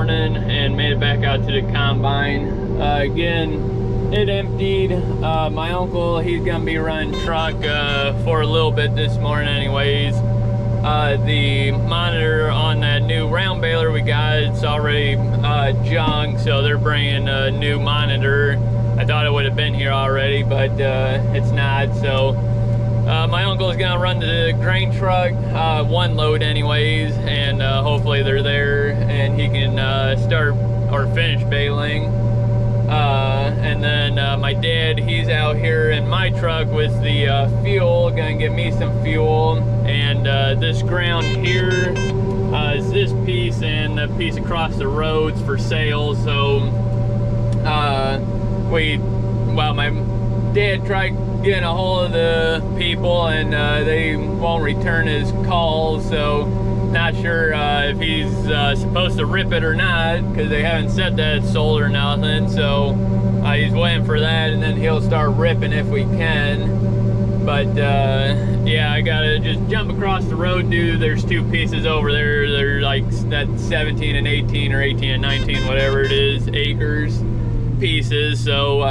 morning and made it back out to the combine. Again, it emptied. My uncle, he's gonna be running truck for a little bit this morning anyways. The monitor on that new round baler we got, it's already junk, so they're bringing a new monitor. I thought it would have been here already, but it's not. So my uncle is gonna run the grain truck, one load anyways, and hopefully they're there and he can start or finish baling. And then my dad, he's out here in my truck with the fuel, gonna get me some fuel. And this ground here is this piece and the piece across the roads for sale. So my dad tried getting a hold of the people and they won't return his calls, so not sure if he's supposed to rip it or not, because they haven't said that it's sold or nothing. So he's waiting for that, and then he'll start ripping if we can. But yeah, I gotta just jump across the road, dude. There's two pieces over there. They're like that 17 and 18 or 18 and 19, whatever it is, acres pieces. So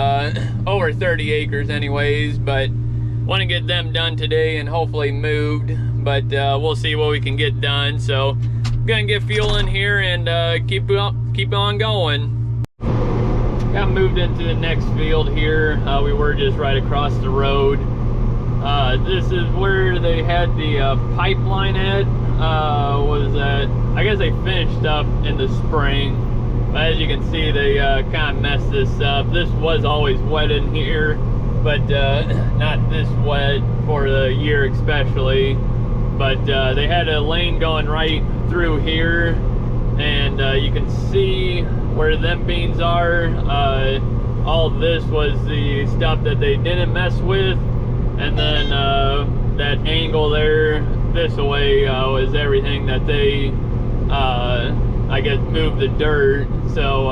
over 30 acres anyways, but want to get them done today and hopefully moved. But we'll see what we can get done. So I'm gonna get fuel in here and keep on going. Got moved into the next field here. We were just right across the road. This is where they had the pipeline at. What is that? I guess they finished up in the spring. But as you can see, they kind of messed this up. This was always wet in here, but not this wet for the year especially. But they had a lane going right through here, and you can see where them beans are. All this was the stuff that they didn't mess with, and then that angle there this way was everything that they I guess moved the dirt. So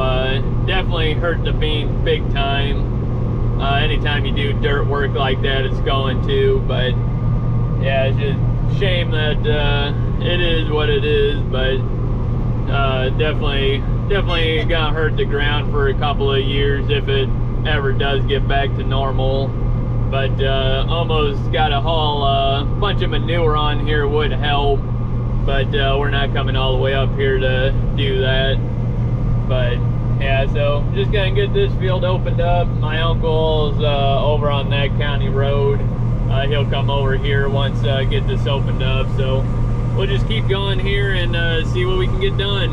definitely hurt the beans big time. Anytime you do dirt work like that, it's going to. But yeah, it's just shame that it is what it is. But definitely gonna hurt the ground for a couple of years if it ever does get back to normal. But almost got to haul a bunch of manure on here would help, but we're not coming all the way up here to do that. But yeah, so just gonna get this field opened up. My uncle's over on that county road. He'll come over here once get this opened up. So we'll just keep going here and see what we can get done.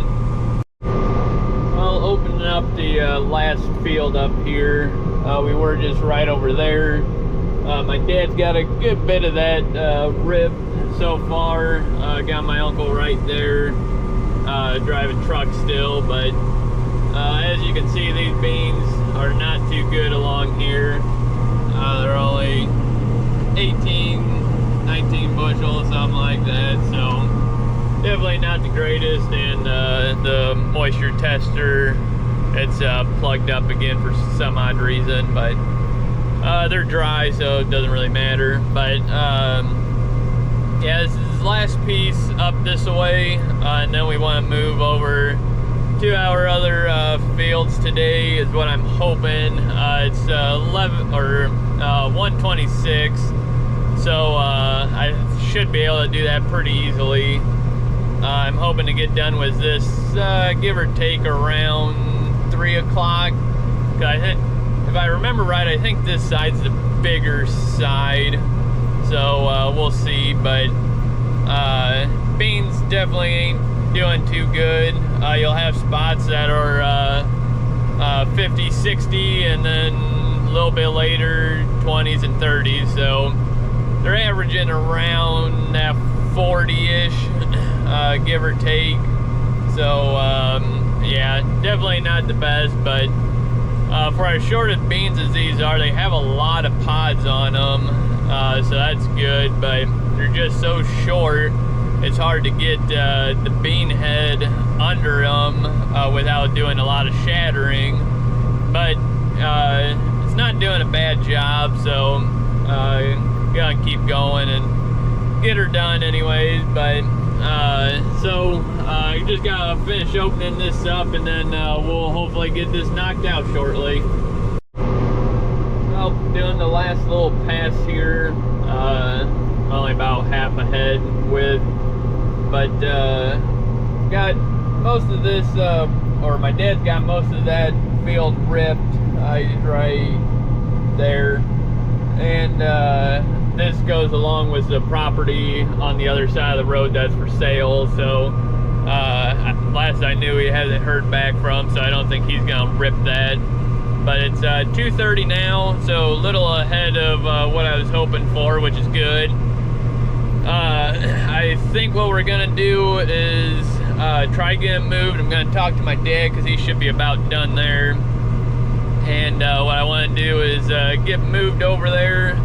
Well, opening up the last field up here, we were just right over there. My dad's got a good bit of that ripped so far. Got my uncle right there driving truck still, but as you can see, these beans are not too good along here. They're only 18, 19 bushels, something like that, so definitely not the greatest. And the moisture tester, it's plugged up again for some odd reason, but they're dry, so it doesn't really matter. But yeah, this is the last piece up this way, and then we want to move over to our other fields today is what I'm hoping. It's 126, so I should be able to do that pretty easily. I'm hoping to get done with this give or take around 3 o'clock. If I remember right, I think this side's the bigger side, so we'll see. But beans definitely ain't doing too good. You'll have spots that are 50, 60, and then a little bit later 20s and 30s, so they're averaging around that 40-ish, give or take. So yeah, definitely not the best. But for as short as beans as these are, they have a lot of pods on them, so that's good. But they're just so short, it's hard to get the bean head under them without doing a lot of shattering. But it's not doing a bad job, so gonna keep going and get her done anyways. But I just gotta finish opening this up, and then we'll hopefully get this knocked out shortly. Well, doing the last little pass here, only about half a head width, but got most of this, or my dad's got most of that field ripped. He's right there, and this goes along with the property on the other side of the road that's for sale. So last I knew, he hasn't heard back from, so I don't think he's gonna rip that. But it's 2:30 now, so a little ahead of what I was hoping for, which is good. I think what we're gonna do is try to get him moved. I'm gonna talk to my dad because he should be about done there. And what I want to do is get moved over there.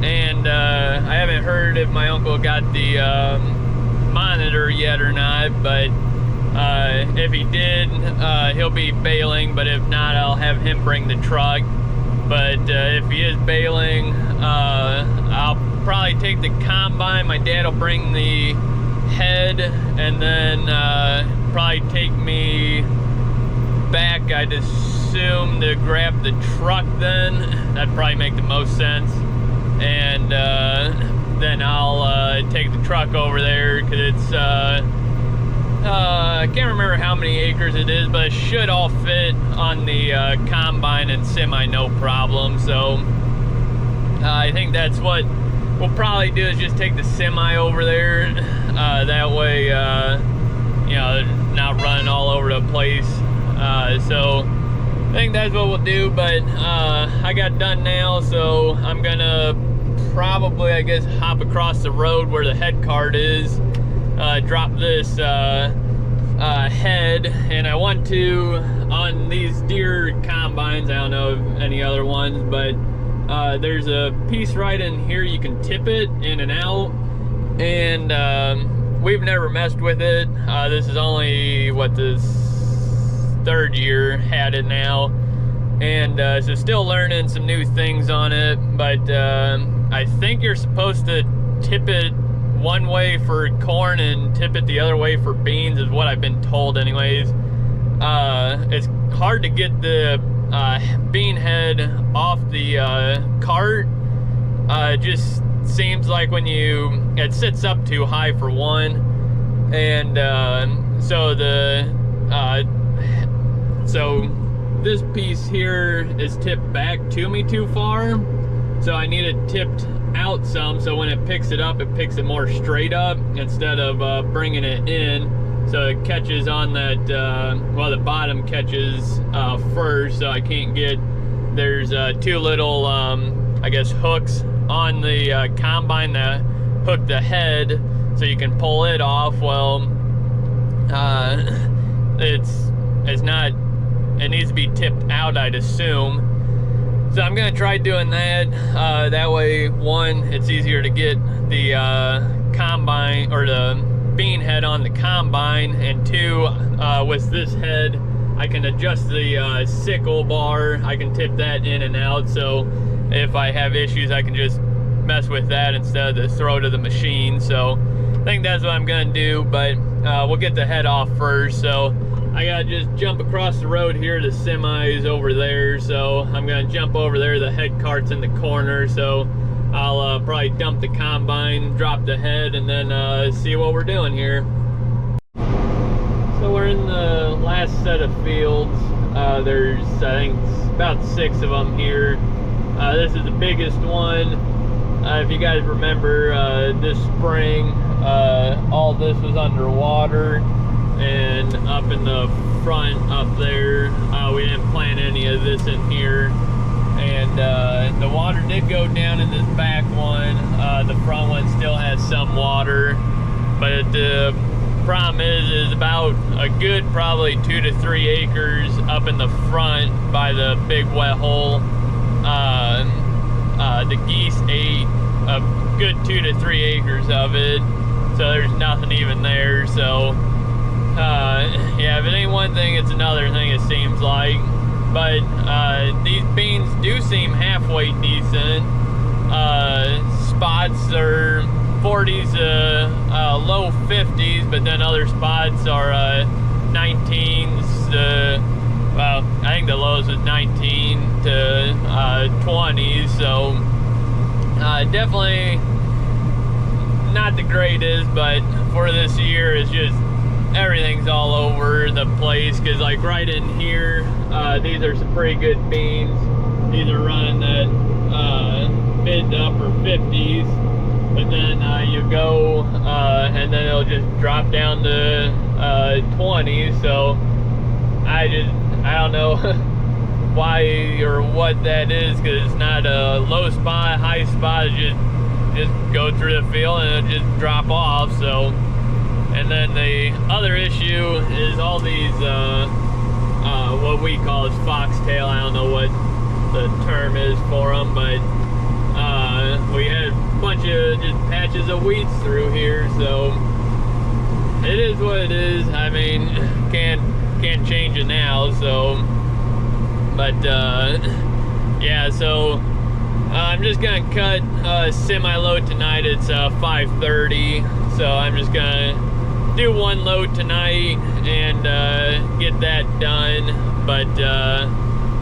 And I haven't heard if my uncle got the monitor yet or not, but if he did, he'll be bailing, but if not, I'll have him bring the truck. But if he is bailing, I'll probably take the combine. My dad will bring the head, and then probably take me back, I'd assume, to grab the truck then. That'd probably make the most sense. And then I'll take the truck over there, because it's I can't remember how many acres it is, but it should all fit on the combine and semi no problem. So I think that's what we'll probably do, is just take the semi over there. That way, you know, not running all over the place. So I think that's what we'll do. But I got done now, so I'm gonna probably, I guess, hop across the road where the head cart is, drop this head, and I want to, on these deer combines, I don't know of any other ones, but there's a piece right in here you can tip it in and out, and we've never messed with it. This is only, what, this third year had it now, and so still learning some new things on it. But I think you're supposed to tip it one way for corn and tip it the other way for beans, is what I've been told anyways. It's hard to get the bean head off the cart. It just seems like when it sits up too high for one, and so this piece here is tipped back to me too far, so I need it tipped out some, so when it picks it up, it picks it more straight up instead of bringing it in, so it catches on that, well, the bottom catches first, so I can't get, there's two little, I guess, hooks on the combine that hook the head, so you can pull it off. Well, it's not, it needs to be tipped out, I'd assume. So I'm gonna try doing that. That way, one, it's easier to get the combine, or the bean head on the combine, and two, with this head, I can adjust the sickle bar. I can tip that in and out, so if I have issues, I can just mess with that instead of the throw to the machine. So I think that's what I'm gonna do, but we'll get the head off first. So I gotta just jump across the road here. The semi's over there, so I'm gonna jump over there. The head cart's in the corner, so I'll probably dump the combine, drop the head, and then see what we're doing here. So we're in the last set of fields. There's, I think, about 6 of them here. This is the biggest one. If you guys remember, this spring, all this was underwater, and up in the front up there, we didn't plant any of this in here, and the water did go down in this back one. The front one still has some water, but the problem is about a good probably 2 to 3 acres up in the front by the big wet hole. The geese ate a good 2 to 3 acres of it, so there's nothing even there. So yeah, if it ain't one thing, it's another thing, it seems like. But these beans do seem halfway decent. Spots are 40s, low 50s, but then other spots are 19s. Well, I think the lowest was 19 to 20s, so definitely not the greatest, but for this year, it's just everything's all over the place. Because like right in here, these are some pretty good beans. These are running that mid to upper 50s, but then you go and then it'll just drop down to 20s. So I don't know why or what that is, because it's not a low spot, high spot. It just go through the field and it'll just drop off. So, and then the other issue is all these what we call is foxtail. I don't know what the term is for them, but we had a bunch of just patches of weeds through here. So it is what it is. I mean, can't change it now. So, but yeah, so I'm just gonna cut semi-load tonight. It's 5:30, so I'm just gonna do one load tonight and get that done. But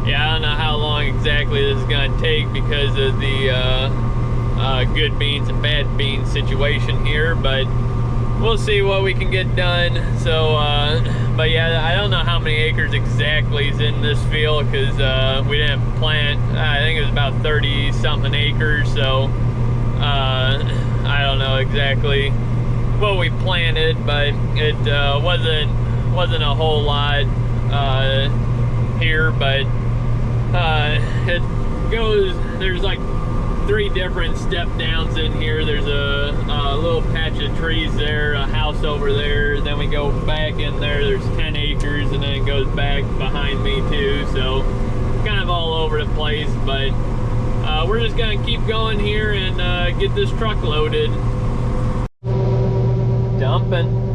yeah, I don't know how long exactly this is gonna take because of the good beans and bad beans situation here, but we'll see what we can get done. So but yeah, I don't know how many acres exactly is in this field, because we didn't plant, I think it was about 30 something acres. So I don't know exactly what we planted, but it wasn't a whole lot here. But it goes, there's like 3 different step downs in here. There's a little patch of trees there, a house over there, then we go back in there's 10 acres, and then it goes back behind me too. So kind of all over the place, but we're just gonna keep going here and get this truck loaded. Dumping.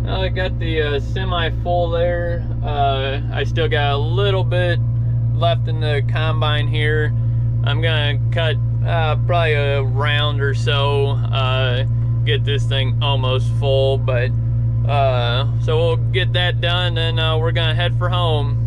I got the semi full there. I still got a little bit left in the combine here. I'm gonna cut probably a round or so, get this thing almost full. But so we'll get that done, and we're gonna head for home.